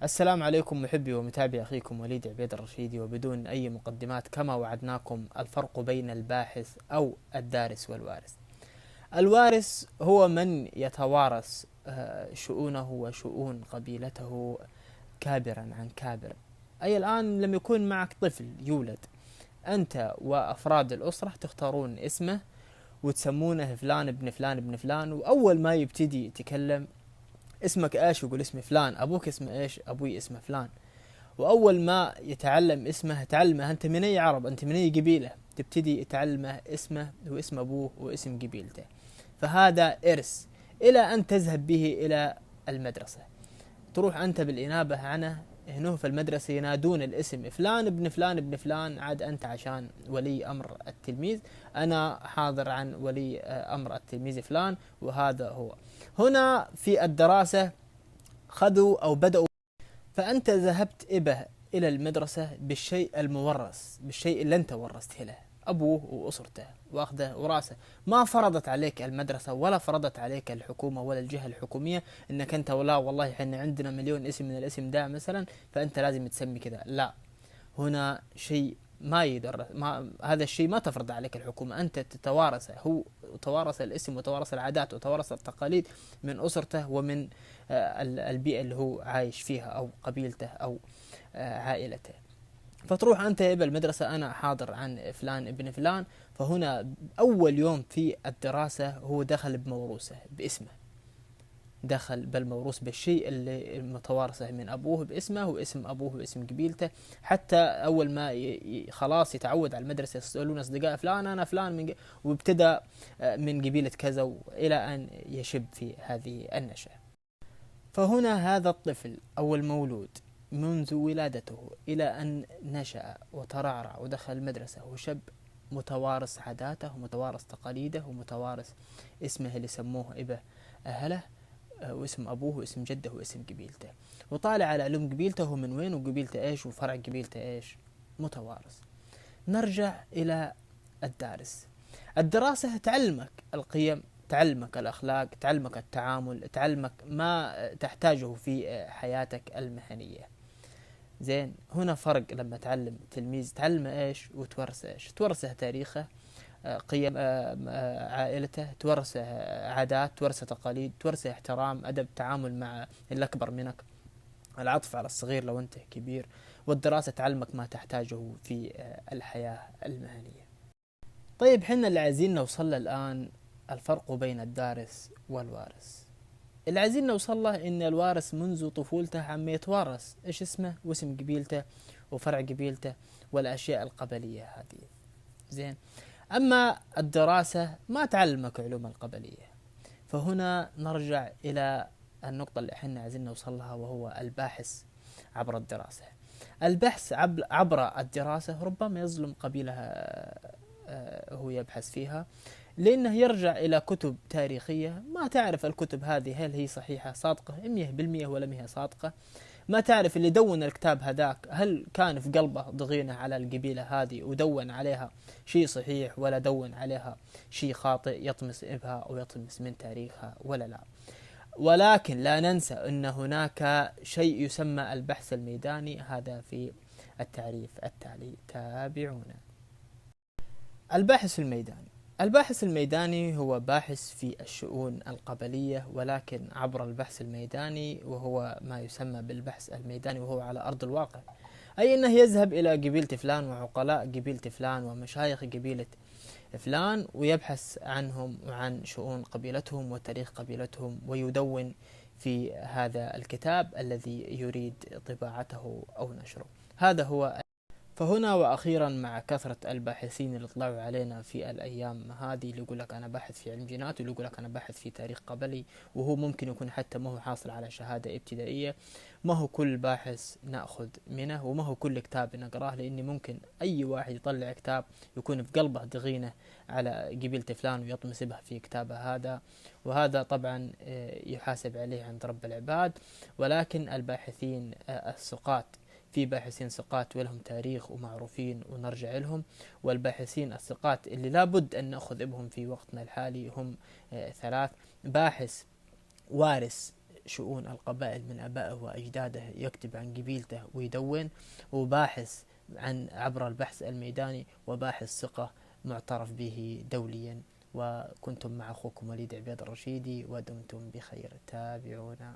السلام عليكم محبي ومتابعي أخيكم وليد عبيد الرشيدي، وبدون أي مقدمات كما وعدناكم الفرق بين الباحث أو الدارس والوارث. الوارث هو من يتوارث شؤونه وشؤون قبيلته كابرا عن كابر. أي الآن لم يكون معك طفل يولد، أنت وأفراد الأسرة تختارون اسمه وتسمونه فلان ابن فلان ابن فلان، وأول ما يبتدي يتكلم اسمك ايش؟ يقول اسمي فلان. ابوك اسمه ايش؟ ابوي اسمه فلان. واول ما يتعلم اسمه تعلمه انت من اي عرب، انت من اي قبيله، تبتدي تعلمه اسمه واسم ابوه واسم قبيلته. فهذا ارث الى ان تذهب به الى المدرسه، تروح انت بالانابه عنه. هنا في المدرسه ينادون الاسم فلان ابن فلان ابن فلان، عاد انت عشان ولي امر التلميذ انا حاضر عن ولي امر التلميذ فلان، وهذا هو. هنا في الدراسه خذوا او بداوا، فأنت ذهبت إبه إلى المدرسة بالشيء المورث، بالشيء اللي أنت ورثته له، أبوه وأسرته وأخذه وراسه. ما فرضت عليك المدرسة ولا فرضت عليك الحكومة ولا الجهة الحكومية أنك أنت ولا والله إحنا عندنا مليون اسم من الاسم ده مثلا فأنت لازم تسمي كذا. لا، هنا شيء ما يدرس، ما هذا الشيء ما تفرض عليك الحكومة، أنت تتوارثه. هو توارث الاسم وتوارث العادات وتوارث التقاليد من أسرته ومن البيئة اللي هو عايش فيها أو قبيلته أو عائلته. فتروح أنت إلى المدرسة أنا حاضر عن فلان ابن فلان. فهنا أول يوم في الدراسة هو دخل بموروثه باسمه، دخل بالموروث بالشيء اللي متوارثه من أبوه باسمه واسم أبوه واسم قبيلته. حتى أول ما خلاص يتعود على المدرسة يسألون أصدقاء فلان أنا فلان وابتدأ من قبيلة كذا إلى أن يشب في هذه النشأة. فهنا هذا الطفل أو المولود منذ ولادته إلى أن نشأ وترعرع ودخل المدرسة وشب، متوارث عاداته ومتوارث تقاليده ومتوارث اسمه اللي سموه إبه أهله، واسم أبوه واسم جده واسم قبيلته، وطالع على علوم قبيلته من وين وقبيلته إيش وفرع قبيلته إيش، متوارث. نرجع إلى الدارس. الدراسة تعلمك القيم، تعلمك الأخلاق، تعلمك التعامل، تعلمك ما تحتاجه في حياتك المهنية. زين، هنا فرق لما تعلم تلميذ، تعلمه ايش وتورثه ايش؟ تورثه تاريخه، قيم عائلته، تورثه عادات، تورثه تقاليد، تورثه احترام، أدب، تعامل مع الأكبر منك، العطف على الصغير لو أنت كبير. والدراسة تعلمك ما تحتاجه في الحياة المهنية. طيب حنا اللي عايزين نوصل له الآن الفرق بين الدارس والوارث. اللي عايزين نوصل له إن الوارث منذ طفولته عم يتوارث إيش اسمه واسم قبيلته وفرع قبيلته والأشياء القبلية هذه. زين، أما الدراسة ما تعلمك علوم القبلية. فهنا نرجع إلى النقطة اللي احنا عايزين نوصل لها، وهو الباحث عبر الدراسة. البحث عبر الدراسة ربما يظلم قبيلة هو يبحث فيها، لأنه يرجع إلى كتب تاريخية ما تعرف الكتب هذه هل هي صحيحة صادقة 100% ولا ما هي صادقة. ما تعرف اللي دون الكتاب هذاك هل كان في قلبه ضغينة على القبيلة هذه ودون عليها شيء صحيح ولا دون عليها شيء خاطئ يطمس إبها أو يطمس من تاريخها ولا لا. ولكن لا ننسى أن هناك شيء يسمى البحث الميداني، هذا في التعريف التالي تابعونا. الباحث الميداني. الباحث الميداني هو باحث في الشؤون القبلية، ولكن عبر البحث الميداني، وهو ما يسمى بالبحث الميداني وهو على أرض الواقع. أي أنه يذهب إلى قبيلة فلان وعقلاء قبيلة فلان ومشايخ قبيلة فلان ويبحث عنهم وعن شؤون قبيلتهم وتاريخ قبيلتهم، ويدون في هذا الكتاب الذي يريد طباعته أو نشره. هذا هو. فهنا وأخيرا مع كثرة الباحثين اللي طلعوا علينا في الأيام هذه، اللي يقول لك أنا باحث في علم جينات، واللي يقول لك أنا باحث في تاريخ قبلي، وهو ممكن يكون حتى ما هو حاصل على شهادة ابتدائية. ما هو كل باحث نأخذ منه، وما هو كل كتاب نقراه، لأن ممكن أي واحد يطلع كتاب يكون في قلبه ضغينة على قبيلة فلان ويطمس بها في كتابه هذا، وهذا طبعا يحاسب عليه عند رب العباد. ولكن الباحثين الثقات، في باحثين ثقات ولهم تاريخ ومعروفين ونرجع لهم، والباحثين الثقات اللي لابد أن نأخذ بهم في وقتنا الحالي هم ثلاث: باحث وارث شؤون القبائل من أبائه وأجداده، يكتب عن قبيلته ويدون، وباحث عبر البحث الميداني، وباحث ثقة معترف به دوليا. وكنتم مع أخوكم وليد عبيد الرشيدي، ودمتم بخير. تابعونا.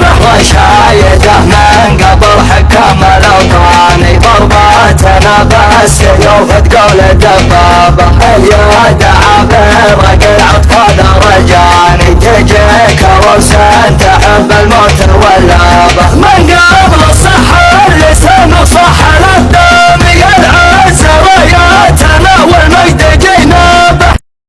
رشايده من قبل حكام الاوطان، ضرباتنا بالسيوف تقول دبابه، اليد عبر قلعة فضل رجاني تجيك